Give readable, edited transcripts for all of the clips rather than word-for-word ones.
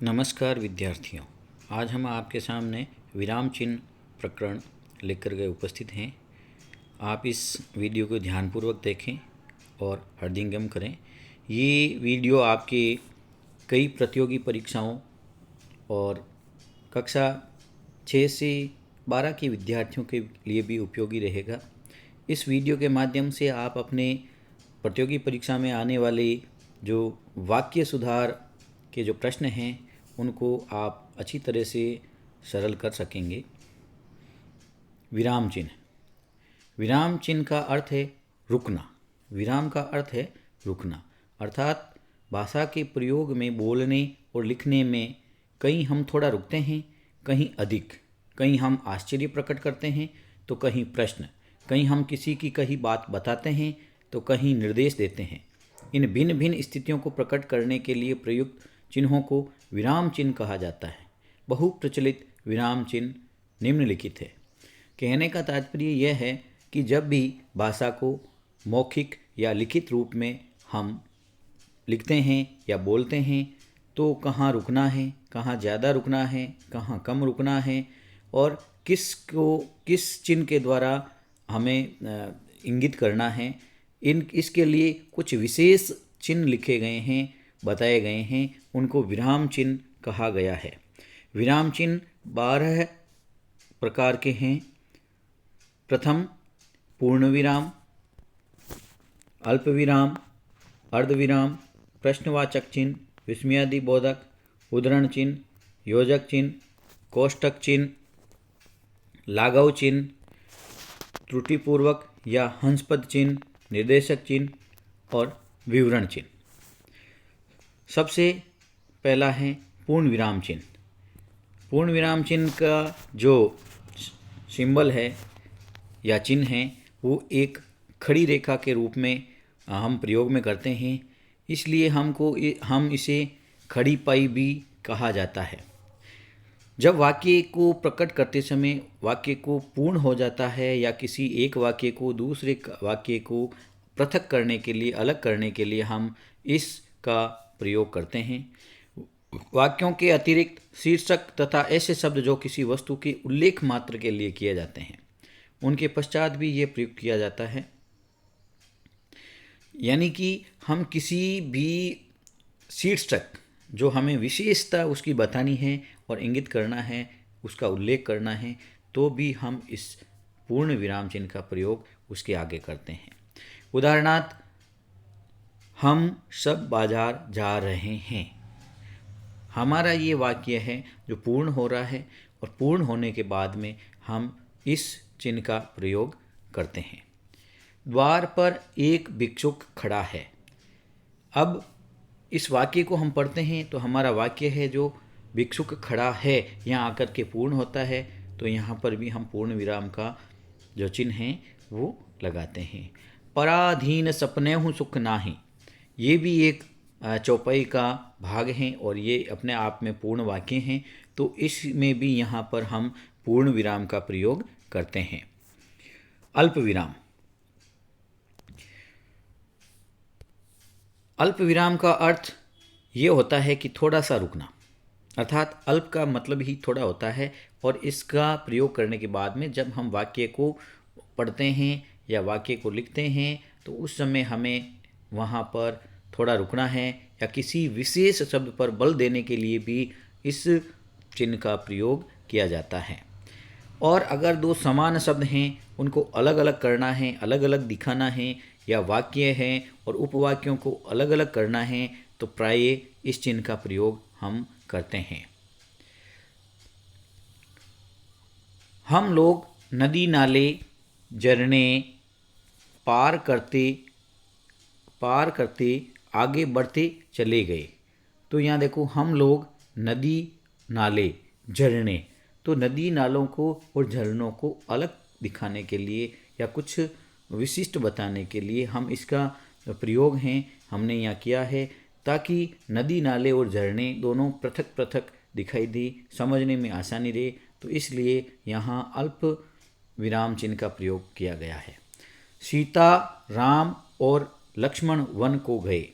नमस्कार विद्यार्थियों। आज हम आपके सामने विराम चिन्ह प्रकरण लेकर गए उपस्थित हैं। आप इस वीडियो को ध्यानपूर्वक देखें और हृदयंगम करें। ये वीडियो आपके कई प्रतियोगी परीक्षाओं और कक्षा 6 से 12 के विद्यार्थियों के लिए भी उपयोगी रहेगा। इस वीडियो के माध्यम से आप अपने प्रतियोगी परीक्षा में आने वाले जो वाक्य सुधार के जो प्रश्न हैं उनको आप अच्छी तरह से सरल कर सकेंगे। विराम चिन्ह। विराम चिन्ह का अर्थ है रुकना। विराम का अर्थ है रुकना, अर्थात भाषा के प्रयोग में बोलने और लिखने में कहीं हम थोड़ा रुकते हैं, कहीं अधिक, कहीं हम आश्चर्य प्रकट करते हैं तो कहीं प्रश्न, कहीं हम किसी की कही बात बताते हैं तो कहीं निर्देश देते हैं। इन भिन्न भिन्न स्थितियों को प्रकट करने के लिए प्रयुक्त चिन्हों को विराम चिन्ह कहा जाता है। बहुप्रचलित विराम चिन्ह निम्नलिखित है। कहने का तात्पर्य यह है कि जब भी भाषा को मौखिक या लिखित रूप में हम लिखते हैं या बोलते हैं तो कहाँ रुकना है, कहाँ ज़्यादा रुकना है, कहाँ कम रुकना है और किस चिन्ह के द्वारा हमें इंगित करना है, इसके लिए कुछ विशेष चिन्ह लिखे गए हैं, बताए गए हैं, उनको विराम चिन्ह कहा गया है। विराम चिन्ह 12 प्रकार के हैं। प्रथम पूर्ण विराम, अल्प विराम, अर्धविराम, प्रश्नवाचक चिन्ह, विस्मयादिबोधक, उद्धरण चिन्ह, योजक चिन्ह, कोष्ठक चिन्ह, लाघव चिन्ह, त्रुटिपूर्वक या हंसपद चिन्ह, निर्देशक चिन्ह और विवरण चिन्ह। सबसे पहला है पूर्ण विराम चिन्ह। पूर्ण विराम चिन्ह का जो सिंबल है या चिन्ह है वो एक खड़ी रेखा के रूप में हम प्रयोग में करते हैं, इसलिए हम इसे खड़ी पाई भी कहा जाता है। जब वाक्य को प्रकट करते समय वाक्य को पूर्ण हो जाता है या किसी एक वाक्य को दूसरे वाक्य को पृथक करने के लिए, अलग करने के लिए हम इसका प्रयोग करते हैं। वाक्यों के अतिरिक्त शीर्षक तथा ऐसे शब्द जो किसी वस्तु के उल्लेख मात्र के लिए किए जाते हैं उनके पश्चात भी ये प्रयोग किया जाता है। यानी कि हम किसी भी शीर्षक जो हमें विशेषता उसकी बतानी है और इंगित करना है, उसका उल्लेख करना है, तो भी हम इस पूर्ण विराम चिन्ह का प्रयोग उसके आगे करते हैं। उदाहरणार्थ, हम सब बाजार जा रहे हैं। हमारा ये वाक्य है जो पूर्ण हो रहा है और पूर्ण होने के बाद में हम इस चिन्ह का प्रयोग करते हैं। द्वार पर एक भिक्षुक खड़ा है। अब इस वाक्य को हम पढ़ते हैं तो हमारा वाक्य है जो भिक्षुक खड़ा है यहाँ आकर के पूर्ण होता है, तो यहाँ पर भी हम पूर्ण विराम का जो चिन्ह है वो लगाते हैं। पराधीन सपने हूँ सुख नाही, ये भी एक चौपाई का भाग है और ये अपने आप में पूर्ण वाक्य हैं, तो इसमें भी यहाँ पर हम पूर्ण विराम का प्रयोग करते हैं। अल्प विराम। अल्प विराम का अर्थ ये होता है कि थोड़ा सा रुकना, अर्थात अल्प का मतलब ही थोड़ा होता है और इसका प्रयोग करने के बाद में जब हम वाक्य को पढ़ते हैं या वाक्य को लिखते हैं तो उस समय हमें वहाँ पर थोड़ा रुकना है या किसी विशेष शब्द पर बल देने के लिए भी इस चिन्ह का प्रयोग किया जाता है। और अगर दो समान शब्द हैं उनको अलग अलग करना है, अलग अलग दिखाना है, या वाक्य हैं और उपवाक्यों को अलग अलग करना है तो प्रायः इस चिन्ह का प्रयोग हम करते हैं। हम लोग नदी नाले झरने पार करते आगे बढ़ते चले गए। तो यहाँ देखो, हम लोग नदी नाले झरने, तो नदी नालों को और झरनों को अलग दिखाने के लिए या कुछ विशिष्ट बताने के लिए हम इसका प्रयोग हमने यहाँ किया है, ताकि नदी नाले और झरने दोनों पृथक पृथक दिखाई दे, समझने में आसानी रहे, तो इसलिए यहाँ अल्प विराम चिन्ह का प्रयोग किया गया है। सीता, राम और लक्ष्मण वन को गए।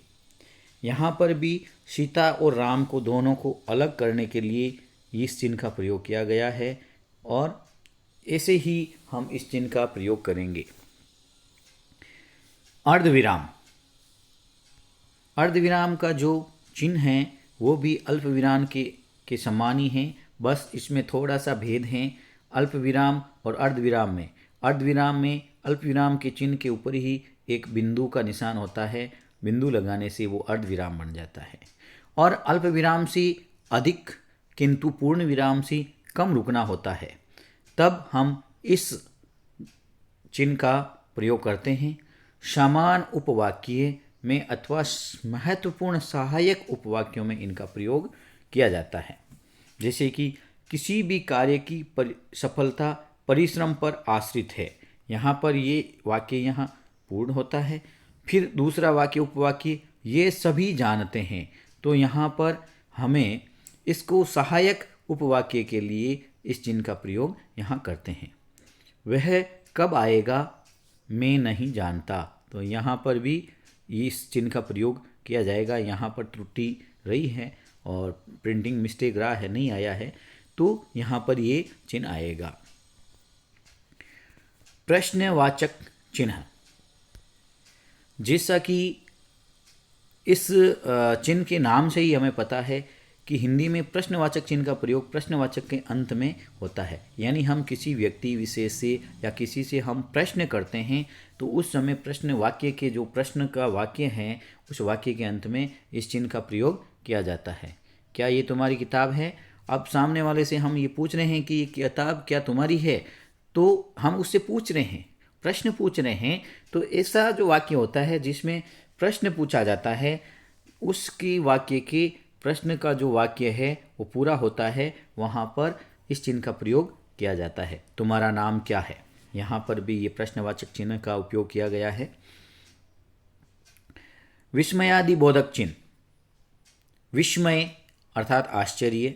यहाँ पर भी सीता और राम को दोनों को अलग करने के लिए इस चिन्ह का प्रयोग किया गया है और ऐसे ही हम इस चिन्ह का प्रयोग करेंगे। अर्धविराम। अर्धविराम का जो चिन्ह है वो भी अल्प विराम के समान ही है, बस इसमें थोड़ा सा भेद है अल्प विराम और अर्धविराम में। अर्धविराम में अल्प विराम के चिन्ह के ऊपर ही एक बिंदु का निशान होता है, बिंदु लगाने से वो अर्धविराम बन जाता है। और अल्प विराम से अधिक किंतु पूर्ण विराम से कम रुकना होता है, तब हम इस चिन्ह का प्रयोग करते हैं। समान उपवाक्य में अथवा महत्वपूर्ण सहायक उपवाक्यों में इनका प्रयोग किया जाता है। जैसे कि किसी भी कार्य की सफलता परिश्रम पर आश्रित है, यहाँ पर ये वाक्य यहाँ पूर्ण होता है। फिर दूसरा वाक्य उपवाक्य ये सभी जानते हैं, तो यहाँ पर हमें इसको सहायक उपवाक्य के लिए इस चिन्ह का प्रयोग यहाँ करते हैं। वह कब आएगा मैं नहीं जानता, तो यहाँ पर भी इस चिन्ह का प्रयोग किया जाएगा। यहाँ पर त्रुटि रही है और प्रिंटिंग मिस्टेक रहा है, नहीं आया है, तो यहाँ पर ये चिन्ह आएगा। प्रश्नवाचक चिन्ह। जैसा कि इस चिन्ह के नाम से ही हमें पता है कि हिंदी में प्रश्नवाचक चिन्ह का प्रयोग प्रश्नवाचक के अंत में होता है। यानी हम किसी व्यक्ति विशेष से या किसी से हम प्रश्न करते हैं तो उस समय प्रश्न वाक्य के जो प्रश्न का वाक्य है उस वाक्य के अंत में इस चिन्ह का प्रयोग किया जाता है। क्या ये तुम्हारी किताब है? अब सामने वाले से हम ये पूछ रहे हैं कि ये किताब क्या तुम्हारी है, तो हम उससे पूछ रहे हैं, प्रश्न पूछ रहे हैं। तो ऐसा जो वाक्य होता है जिसमें प्रश्न पूछा जाता है, उसकी वाक्य के प्रश्न का जो वाक्य है वो पूरा होता है, वहाँ पर इस चिन्ह का प्रयोग किया जाता है। तुम्हारा नाम क्या है? यहाँ पर भी ये प्रश्नवाचक चिन्ह का उपयोग किया गया है। विस्मयादि बोधक चिन्ह। विस्मय अर्थात आश्चर्य,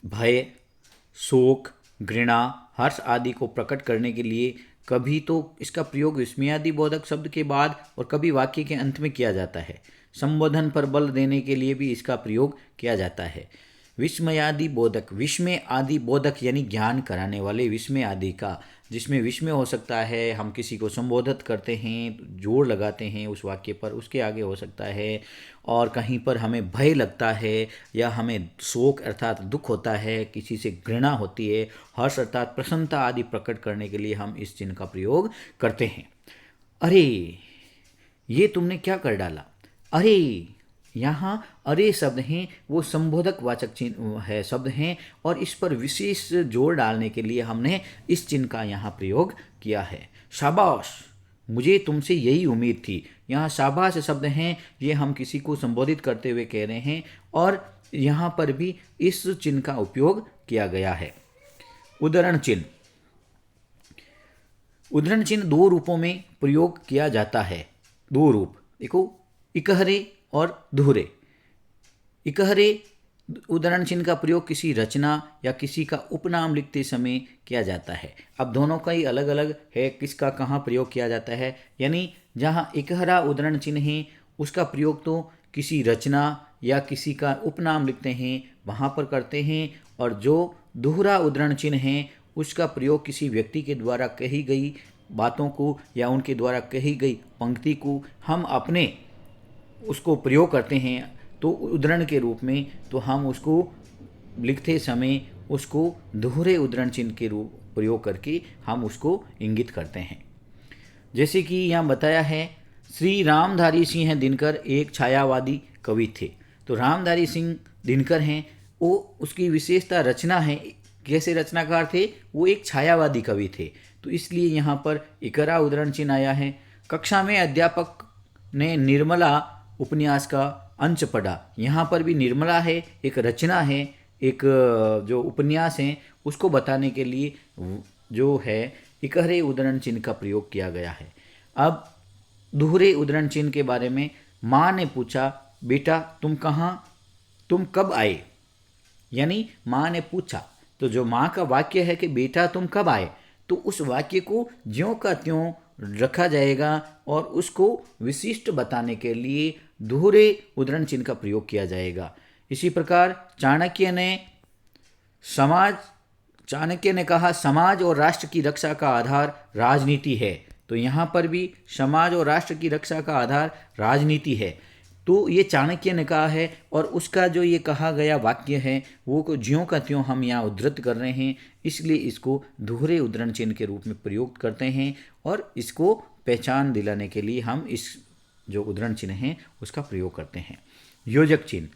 भय, शोक, घृणा, हर्ष आदि को प्रकट करने के लिए कभी तो इसका प्रयोग विस्मयादि बोधक शब्द के बाद और कभी वाक्य के अंत में किया जाता है। संबोधन पर बल देने के लिए भी इसका प्रयोग किया जाता है। विस्मयादि बोधक, विस्मय आदि बोधक यानी ज्ञान कराने वाले विस्मय आदि का, जिसमें विस्मय हो सकता है हम किसी को संबोधित करते हैं, जोर लगाते हैं उस वाक्य पर, उसके आगे हो सकता है, और कहीं पर हमें भय लगता है या हमें शोक अर्थात दुख होता है, किसी से घृणा होती है, हर्ष अर्थात प्रसन्नता आदि प्रकट करने के लिए हम इस चिन्ह का प्रयोग करते हैं। अरे ये तुमने क्या कर डाला? अरे, यहाँ अरे शब्द हैं वो संबोधक वाचक चिन्ह है शब्द हैं और इस पर विशेष जोर डालने के लिए हमने इस चिन्ह का यहाँ प्रयोग किया है। शाबाश, मुझे तुमसे यही उम्मीद थी। यहाँ शाबाश शब्द हैं, ये हम किसी को संबोधित करते हुए कह रहे हैं और यहाँ पर भी इस चिन्ह का उपयोग किया गया है। उद्धरण चिन्ह। उद्धरण चिन्ह दो रूपों में प्रयोग किया जाता है। दो रूप देखो, इकहरे और दोहरे। इकहरे उद्धरण चिन्ह का प्रयोग किसी रचना या किसी का उपनाम लिखते समय किया जाता है। अब दोनों का ही अलग अलग है, किसका कहाँ प्रयोग किया जाता है। यानी जहाँ इकहरा उद्धरण चिन्ह है उसका प्रयोग तो किसी रचना या किसी का उपनाम लिखते हैं वहाँ पर करते हैं, और जो दोहरा उद्धरण चिन्ह है उसका प्रयोग किसी व्यक्ति के द्वारा कही गई बातों को या उनके द्वारा कही गई पंक्ति को हम अपने उसको प्रयोग करते हैं तो उद्धरण के रूप में, तो हम उसको लिखते समय उसको दोहरे उद्धरण चिन्ह के रूप प्रयोग करके हम उसको इंगित करते हैं। जैसे कि यहाँ बताया है, श्री रामधारी सिंह दिनकर एक छायावादी कवि थे। तो रामधारी सिंह दिनकर हैं, वो उसकी विशेषता रचना है। कैसे रचनाकार थे? वो एक छायावादी कवि थे, तो इसलिए यहाँ पर इकरा उद्धरण चिन्ह आया है। कक्षा में अध्यापक ने निर्मला उपन्यास का अंश पढ़ा। यहाँ पर भी निर्मला है, एक रचना है, एक जो उपन्यास है उसको बताने के लिए जो है इकहरे उद्धरण चिन्ह का प्रयोग किया गया है। अब दोहरे उद्धरण चिन्ह के बारे में, माँ ने पूछा, बेटा तुम कब आए? यानी माँ ने पूछा, तो जो माँ का वाक्य है कि बेटा तुम कब आए, तो उस वाक्य को ज्यों का त्यों रखा जाएगा और उसको विशिष्ट बताने के लिए दोहरे उद्धरण चिन्ह का प्रयोग किया जाएगा। इसी प्रकार चाणक्य ने कहा समाज और राष्ट्र की रक्षा का आधार राजनीति है। तो यहाँ पर भी समाज और राष्ट्र की रक्षा का आधार राजनीति है। तो ये चाणक्य ने कहा है और उसका जो ये कहा गया वाक्य है वो ज्यों का त्यों हम यहाँ उद्धृत कर रहे हैं, इसलिए इसको दोहरे उद्धरण चिन्ह के रूप में प्रयोग करते हैं और इसको पहचान दिलाने के लिए हम इस जो उद्धरण चिन्ह हैं उसका प्रयोग करते हैं। योजक चिन्ह,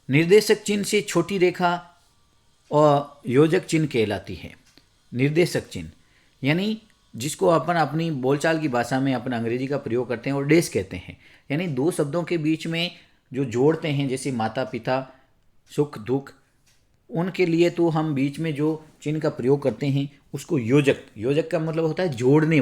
निर्देशक चिन्ह से छोटी रेखा और योजक चिन्ह कहलाती है। निर्देशक चिन्ह यानी जिसको अपन अपनी बोलचाल की भाषा में अपन अंग्रेजी का प्रयोग करते हैं और डेश कहते हैं, यानी दो शब्दों के बीच में जो जोड़ते हैं, जैसे माता पिता, सुख दुख, उनके लिए तो हम बीच में जो चिन्ह का प्रयोग करते हैं उसको योजक का मतलब होता है जोड़ने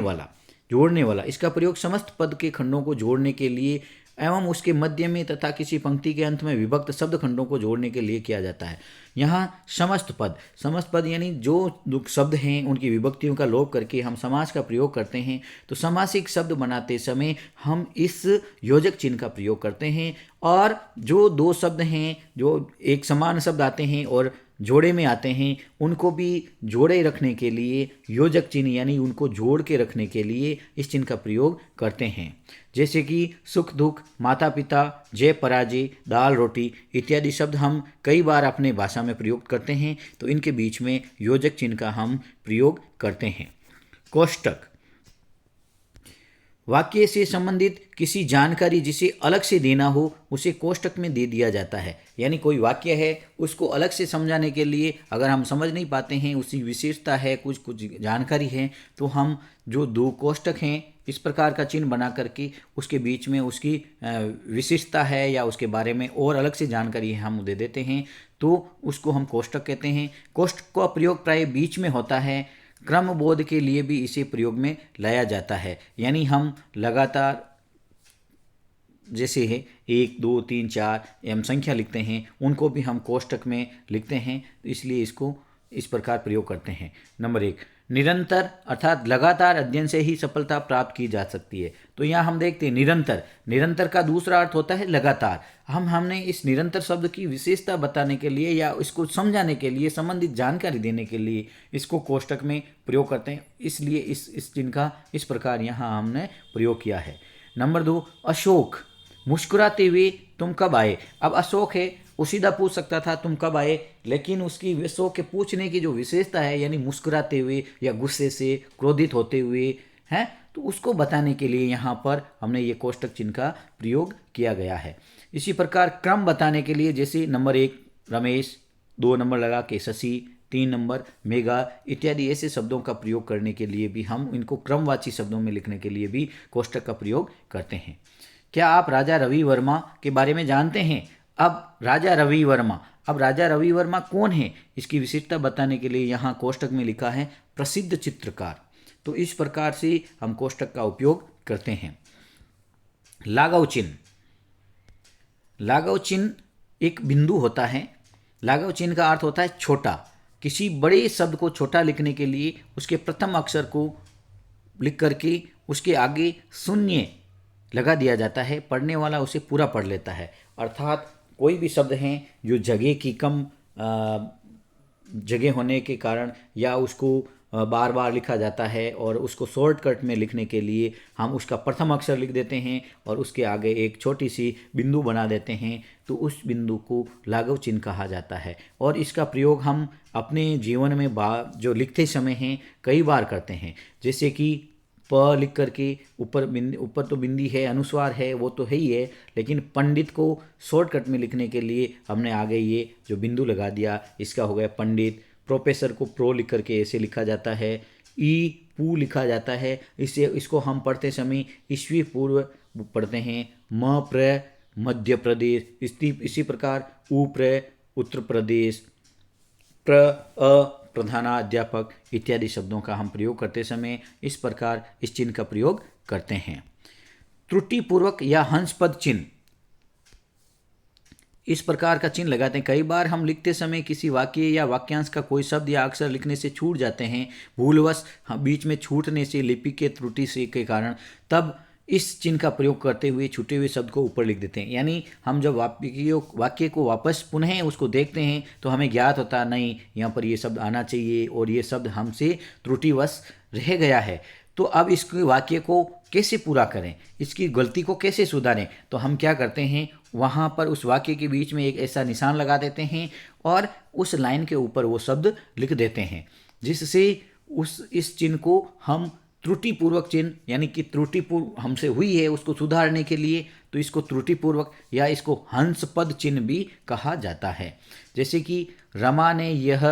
वाला। इसका प्रयोग समस्त पद के खंडों को जोड़ने के लिए एवं उसके मध्य में तथा किसी पंक्ति के अंत में विभक्त शब्द खंडों को जोड़ने के लिए किया जाता है। यहाँ समस्त पद यानी जो शब्द हैं उनकी विभक्तियों का लोप करके हम समास का प्रयोग करते हैं। तो समासिक शब्द बनाते समय हम इस योजक चिन्ह का प्रयोग करते हैं और जो दो शब्द हैं जो एक समान शब्द आते हैं और जोड़े में आते हैं उनको भी जोड़े रखने के लिए योजक चिन्ह यानी उनको जोड़ के रखने के लिए इस चिन्ह का प्रयोग करते हैं। जैसे कि सुख दुख, माता पिता, जय पराजय, दाल रोटी इत्यादि शब्द हम कई बार अपने भाषा में प्रयोग करते हैं, तो इनके बीच में योजक चिन्ह का हम प्रयोग करते हैं। कोष्टक, वाक्य से संबंधित किसी जानकारी जिसे अलग से देना हो उसे कोष्टक में दे दिया जाता है। यानी कोई वाक्य है उसको अलग से समझाने के लिए अगर हम समझ नहीं पाते हैं, उसकी विशेषता है, कुछ जानकारी है, तो हम जो दो कोष्टक हैं इस प्रकार का चिन्ह बना करके उसके बीच में उसकी विशेषता है या उसके बारे में और अलग से जानकारी हम दे देते हैं, तो उसको हम कोष्टक कहते हैं। कोष्टक का प्रयोग प्राय बीच में होता है। क्रम बोध के लिए भी इसे प्रयोग में लाया जाता है। यानी हम लगातार जैसे है 1 2 3 4 हम संख्या लिखते हैं, उनको भी हम कोष्टक में लिखते हैं, इसलिए इसको इस प्रकार प्रयोग करते हैं। नंबर 1, निरंतर अर्थात लगातार अध्ययन से ही सफलता प्राप्त की जा सकती है। तो यहाँ हम देखते हैं निरंतर का दूसरा अर्थ होता है लगातार। हमने इस निरंतर शब्द की विशेषता बताने के लिए या इसको समझाने के लिए, संबंधित जानकारी देने के लिए इसको कोष्टक में प्रयोग करते हैं, इसलिए इस चिन्ह का इस प्रकार यहाँ हमने प्रयोग किया है। नंबर 2, अशोक, मुस्कुराते हुए तुम कब आए। अब अशोक है वो सीधा पूछ सकता था तुम कब आए, लेकिन उसकी अशोक के पूछने की जो विशेषता है यानी मुस्कुराते हुए या गुस्से से क्रोधित होते हुए हैं, तो उसको बताने के लिए यहाँ पर हमने ये कोष्टक चिन्ह का प्रयोग किया गया है। इसी प्रकार क्रम बताने के लिए जैसे नंबर 1 रमेश, 2 नंबर लगा के शशि, 3 नंबर मेघा इत्यादि ऐसे शब्दों का प्रयोग करने के लिए भी हम इनको क्रमवाची शब्दों में लिखने के लिए भी कोष्टक का प्रयोग करते हैं। क्या आप राजा रवि वर्मा के बारे में जानते हैं। अब राजा रवि वर्मा कौन है, इसकी विशेषता बताने के लिए यहाँ कोष्टक में लिखा है प्रसिद्ध चित्रकार। तो इस प्रकार से हम कोष्टक का उपयोग करते हैं। लाघव चिन्ह एक बिंदु होता है। लाघव चिन्ह का अर्थ होता है छोटा। किसी बड़े शब्द को छोटा लिखने के लिए उसके प्रथम अक्षर को लिख करके उसके आगे शून्य लगा दिया जाता है, पढ़ने वाला उसे पूरा पढ़ लेता है। अर्थात कोई भी शब्द हैं जो जगह की कम जगह होने के कारण या उसको बार बार लिखा जाता है और उसको शॉर्टकट में लिखने के लिए हम उसका प्रथम अक्षर लिख देते हैं और उसके आगे एक छोटी सी बिंदु बना देते हैं, तो उस बिंदु को लाघव चिन्ह कहा जाता है। और इसका प्रयोग हम अपने जीवन में जो लिखते समय हैं कई बार करते हैं। जैसे कि प लिख करके ऊपर तो बिंदी है, अनुस्वार है, वो तो है ही है, लेकिन पंडित को शॉर्टकट में लिखने के लिए हमने आगे ये जो बिंदु लगा दिया, इसका हो गया पंडित। प्रोफेसर को प्रो लिख करके ऐसे लिखा जाता है। ई पू लिखा जाता है, इसको हम पढ़ते समय ईस्वी पूर्व पढ़ते हैं। म प्र मध्य प्रदेश, इसी प्रकार उ प्र उत्तर प्रदेश, प्र अ प्रधानाध्यापक इत्यादि शब्दों का हम प्रयोग करते समय इस प्रकार इस चिन्ह का प्रयोग करते हैं। त्रुटिपूर्वक या हंस पद चिन्ह, इस प्रकार का चिन्ह लगाते हैं। कई बार हम लिखते समय किसी वाक्य या वाक्यांश का कोई शब्द या अक्षर लिखने से छूट जाते हैं, भूलवश बीच में छूटने से, लिपि के त्रुटि से के कारण, तब इस चिन्ह का प्रयोग करते हुए छूटे हुए शब्द को ऊपर लिख देते हैं। यानी हम जब वाक्य को वापस पुनः उसको देखते हैं तो हमें ज्ञात होता नहीं यहाँ पर ये शब्द आना चाहिए और ये शब्द हमसे त्रुटिवश रह गया है। तो अब इस वाक्य को कैसे पूरा करें, इसकी गलती को कैसे सुधारें, तो हम क्या करते हैं, वहाँ पर उस वाक्य के बीच में एक ऐसा निशान लगा देते हैं और उस लाइन के ऊपर वो शब्द लिख देते हैं, जिससे इस चिन्ह को हम त्रुटिपूर्वक चिन्ह, यानी कि त्रुटिपूर्व हमसे हुई है उसको सुधारने के लिए, तो इसको त्रुटिपूर्वक या इसको हंस पद चिन्ह भी कहा जाता है। जैसे कि रमा ने यह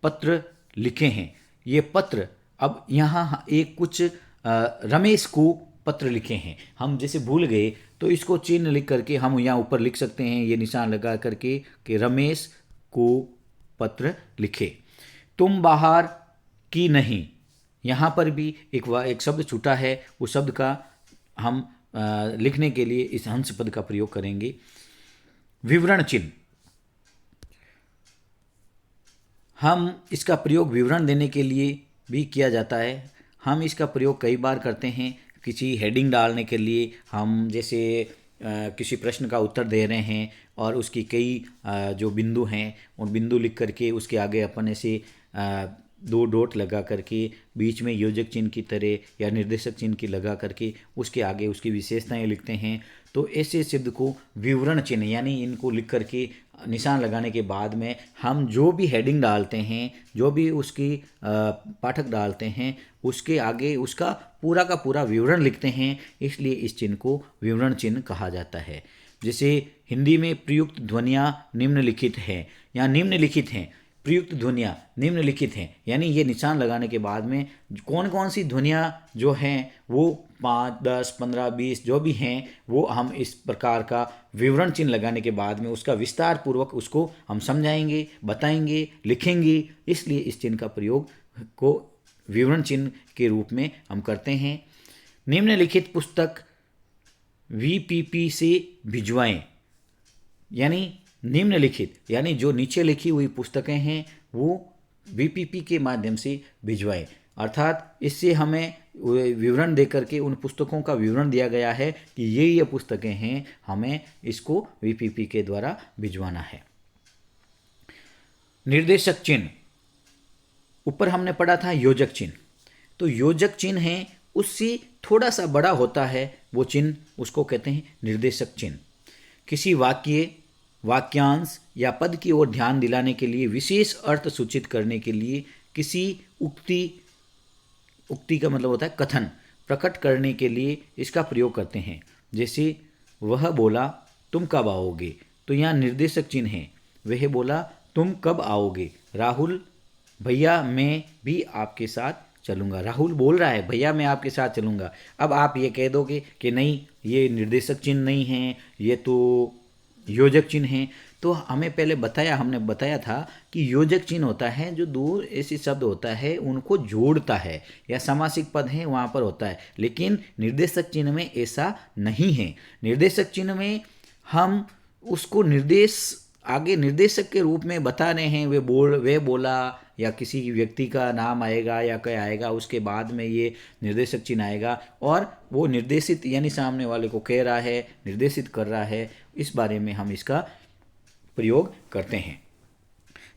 पत्र लिखे हैं, ये पत्र, अब यहाँ एक कुछ रमेश को पत्र लिखे हैं, हम जैसे भूल गए तो इसको चिन्ह लिख करके हम यहाँ ऊपर लिख सकते हैं, ये निशान लगा करके कि रमेश को पत्र लिखे। तुम बाहर की नहीं, यहाँ पर भी एक शब्द छूटा है, उस शब्द का हम लिखने के लिए इस हंस पद का प्रयोग करेंगे। विवरण चिन्ह, हम इसका प्रयोग विवरण देने के लिए भी किया जाता है। हम इसका प्रयोग कई बार करते हैं, किसी हेडिंग डालने के लिए, हम जैसे किसी प्रश्न का उत्तर दे रहे हैं और उसकी कई जो बिंदु हैं उन बिंदु लिख करके उसके आगे अपन ऐसे 2 डॉट लगा करके बीच में योजक चिन्ह की तरह या निर्देशक चिन्ह की लगा करके उसके आगे उसकी विशेषताएं लिखते हैं। तो ऐसे शब्द को विवरण चिन्ह, यानी इनको लिख करके निशान लगाने के बाद में हम जो भी हेडिंग डालते हैं, जो भी उसकी पाठक डालते हैं, उसके आगे उसका पूरा का पूरा विवरण लिखते हैं, इसलिए इस चिन्ह को विवरण चिन्ह कहा जाता है। जैसे हिंदी में प्रयुक्त ध्वनियाँ निम्नलिखित हैं, या निम्नलिखित हैं, प्रयुक्त ध्वनियाँ निम्नलिखित हैं, यानी ये निशान लगाने के बाद में कौन कौन सी ध्वनियाँ जो हैं वो 5, 10, 15, 20 जो भी हैं वो हम इस प्रकार का विवरण चिन्ह लगाने के बाद में उसका विस्तार पूर्वक उसको हम समझाएंगे, बताएंगे, लिखेंगे। इसलिए इस चिन्ह का प्रयोग को विवरण चिन्ह के रूप में हम करते हैं। निम्नलिखित पुस्तक VPP से भिजवाएं, यानी निम्नलिखित यानी जो नीचे लिखी हुई पुस्तकें हैं वो VPP के माध्यम से भिजवाएं, अर्थात इससे हमें विवरण दे करके उन पुस्तकों का विवरण दिया गया है कि ये पुस्तकें हैं, हमें इसको VPP के द्वारा भिजवाना है। निर्देशक चिन्ह, ऊपर हमने पढ़ा था योजक चिन्ह, तो योजक चिन्ह है उससे थोड़ा सा बड़ा होता है वो चिन्ह, उसको कहते हैं निर्देशक चिन्ह। किसी वाक्य, वाक्यांश या पद की ओर ध्यान दिलाने के लिए, विशेष अर्थ सूचित करने के लिए, किसी उक्ति का मतलब होता है कथन, प्रकट करने के लिए इसका प्रयोग करते हैं। जैसे वह बोला तुम कब आओगे, तो यहाँ निर्देशक चिन्ह है। वह बोला तुम कब आओगे, राहुल भैया मैं भी आपके साथ चलूँगा। राहुल बोल रहा है भैया मैं आपके साथ चलूँगा। अब आप ये कह दोगे कि नहीं ये निर्देशक चिन्ह नहीं है, ये तो योजक चिन्ह है। तो हमने बताया था कि योजक चिन्ह होता है जो 2 ऐसे शब्द होता है उनको जोड़ता है, या समासिक पद है वहाँ पर होता है, लेकिन निर्देशक चिन्ह में ऐसा नहीं है। निर्देशक चिन्ह में हम उसको आगे निर्देशक के रूप में बता रहे हैं, वे बोला या किसी व्यक्ति का नाम आएगा या क्या आएगा, उसके बाद में ये निर्देशक चिन्ह आएगा और वो निर्देशित यानी सामने वाले को कह रहा है, निर्देशित कर रहा है, इस बारे में हम इसका प्रयोग करते हैं।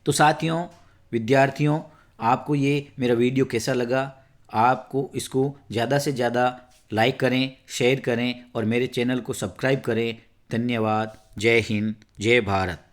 तो साथियों, विद्यार्थियों, आपको ये मेरा वीडियो कैसा लगा? आपको इसको ज़्यादा से ज़्यादा लाइक करें, शेयर करें और मेरे चैनल को सब्सक्राइब करें। धन्यवाद। जय हिंद, जय भारत।